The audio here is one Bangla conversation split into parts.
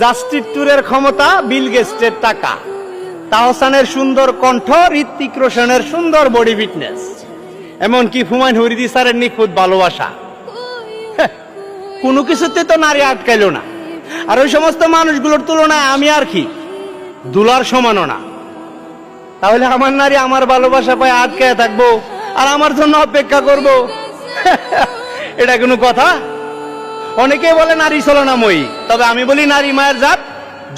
জাস্টিস ট্যুরের ক্ষমতা, বিল গেটসের টাকা, তাহসানের সুন্দর কণ্ঠ, ঋত্বিক রোশনের সুন্দর বডি ফিটনেস, এমনকি হুমায়ুন ফরিদি স্যারের নিখুঁত ভালোবাসা, কোনো কিছুতে তো নারী আটকাইল না। আর ওই সমস্ত মানুষগুলোর তুলনায় আমি আর কি দুলার সমানও না। তাহলে আমার নারী আমার ভালোবাসা পায় আটকায় থাকবো আর আমার জন্য অপেক্ষা করব? এটা কোনো কথা? অনেকে বলে নারী ছলনাময়ী, তবে আমি বলি নারী মায়ের জাত,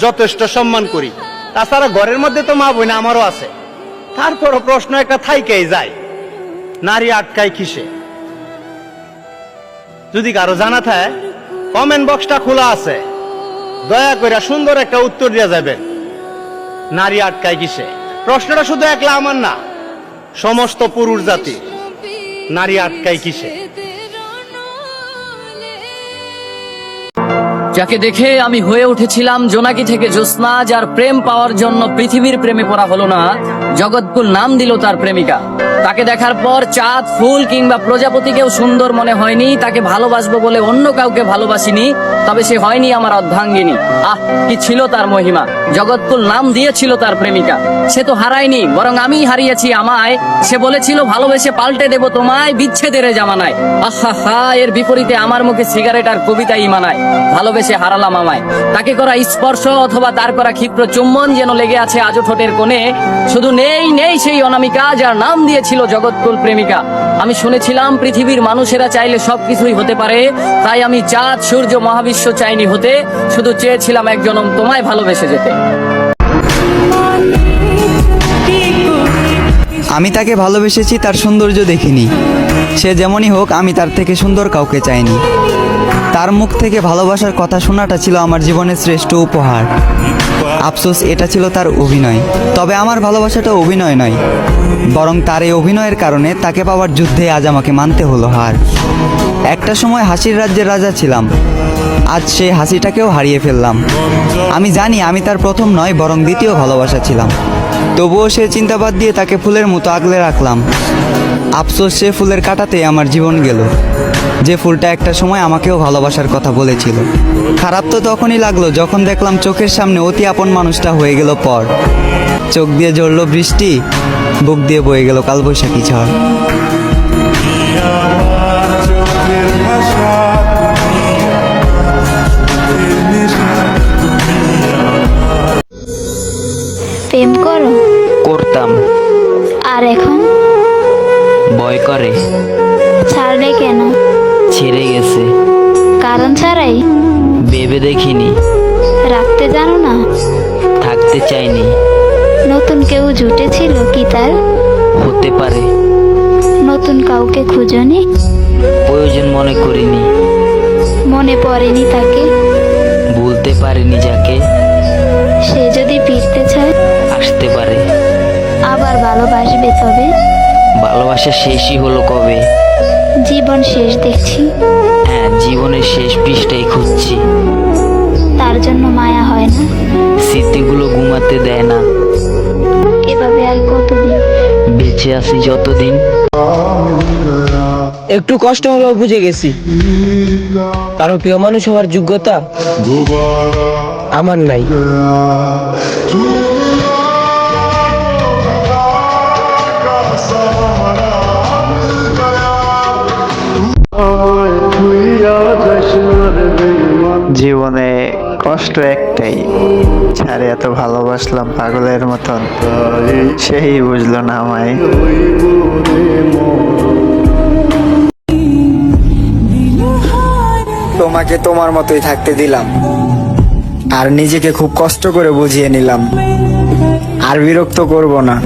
যথেষ্ট সম্মান করি। তাছাড়া ঘরের মধ্যে তো মা বোন আমারও আছে। তারপরও প্রশ্ন একটা থাইকেই যায়, নারী আটকায় কিসে? যদি কারো জানা থাকে, কমেন্ট বক্সটা খোলা আছে, দয়া করে সুন্দর একটা উত্তর দেওয়া যাবে। নারী আটকায় কিসে? প্রশ্নটা শুধু একলা আমার না, সমস্ত পুরুষ জাতি। নারী আটকায় কিসে? যাকে দেখে আমি হয়ে উঠেছিলাম জোনাকি থেকে জ্যোৎস্না, যার প্রেম পাওয়ার জন্য পৃথিবীর প্রেমে পড়া হলো না, জগৎকুল নাম দিল তার প্রেমিকা। তাকে দেখার পর চাঁদ, ফুল কিংবা প্রজাপতিকেও সুন্দর মনে হয়নি। তাকে ভালোবাসবো বলে অন্য কাউকে ভালোবাসিনি, তবে সে হয়নি আমার অর্ধাঙ্গিনী। আহ, কি ছিল তার মহিমা! জগৎকুল নাম দিয়েছিল তার প্রেমিকা। সে তো হারায়নি, বরং আমিই হারিয়েছি আমায়। সে বলেছিল ভালোবেসে পাল্টে দেব তোমায়, বিচ্ছেদের জামানায়। আহা হা, এর বিপরীতে আমার মুখে সিগারেট আর কবিতাই মানায়। ভালোবেসে হারালাম আমায়। তাকে করা স্পর্শ অথবা তার করা ক্ষিপ্র চুম্বন যেন লেগে আছে আজও ঠোঁটের কোণে। শুধু নেই নেই সেই অনামিকা, যার নাম দিয়েছিল জগৎকুল প্রেমিকা। আমি শুনেছিলাম পৃথিবীর মানুষেরা চাইলে সবকিছুই হতে পারে, তাই আমি চাঁদ, সূর্য, মহাবিশ্ব চাইনি হতে, শুধু চেয়েছিলাম এক জনম তোমায় ভালোবেসে যেতে। আমি তাকে ভালোবেসেছি তার সৌন্দর্য দেখিনি। সে যেমনই হোক, আমি তার থেকে সুন্দর কাউকে চাইনি। তার মুখ থেকে ভালোবাসার কথা শোনাটা ছিল আমার জীবনের শ্রেষ্ঠ উপহার। আফসোস, এটা ছিল তার অভিনয়। তবে আমার ভালোবাসাটা অভিনয় নয়, বরং তার এই অভিনয়ের কারণে তাকে পাওয়ার যুদ্ধে আজ আমাকে মানতে হলো হার। একটা সময় হাসির রাজ্যের রাজা ছিলাম, আজ সেই হাসিটাকেও হারিয়ে ফেললাম। আমি জানি আমি তার প্রথম নয়, বরং দ্বিতীয় ভালোবাসা ছিলাম। তবুও সে চিন্তাবাদ দিয়ে তাকে ফুলের মতো আগলে রাখলাম। আফসোস, সে ফুলের কাঁটাতে আমার জীবন গেল, যে ফুলটা একটা সময় আমাকেও ভালোবাসার কথা বলেছিল। খারাপ তো তখনই লাগলো যখন দেখলাম চোখের সামনে অতি আপন মানুষটা হয়ে গেল পর। চোখ দিয়ে ঝরলো বৃষ্টি, বুক দিয়ে বয়ে গেল কালবৈশাখী ঝড়। প্রেম করো? করতাম, আর এখন ভয় করে। ছাড়লে কেন? ছেড়ে গেছে, কারণ ছাড়াই? ভেবে দেখিনি, রাখতে জানো না? থাকতে চাইনি। নতুন কেউ জুটেছিল কি তার? হতে পারে, নতুন কাউকে খুঁজনি? প্রয়োজন মনে করিনি। মনে পড়েনি তাকে? বলতে পারিনি যাকে। সে যদি ফিরতে চায় আসতে পারে, আবার ভালোবাসবে, তবে ভালোবাসা শেষই হলো কবে। জীবন শেষ দেখছি, হ্যাঁ, জীবনের শেষ পৃষ্ঠাই খুঁজছি। তার জন্য মায়া হয় না? স্মৃতিগুলো ঘুমাতে দেয় না। এভাবে আর কতদিন? বেঁচে আছি যতদিন। একটু কষ্ট হলেও বুঝে গেছি, কারো প্রিয় মানুষ হওয়ার যোগ্যতা আমার নাই। জীবনে কষ্ট একটাই, ছাড়ে এত ভালোবাসলাম পাগলের মতন, সেই বুঝলো না আমায়। তোমাকে তোমার মতোই থাকতে দিলাম, আর নিজেকে খুব কষ্ট করে বুঝিয়ে নিলাম। আর বিরক্ত করব না,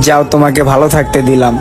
যাও, তোমাকে ভালো থাকতে দিলাম।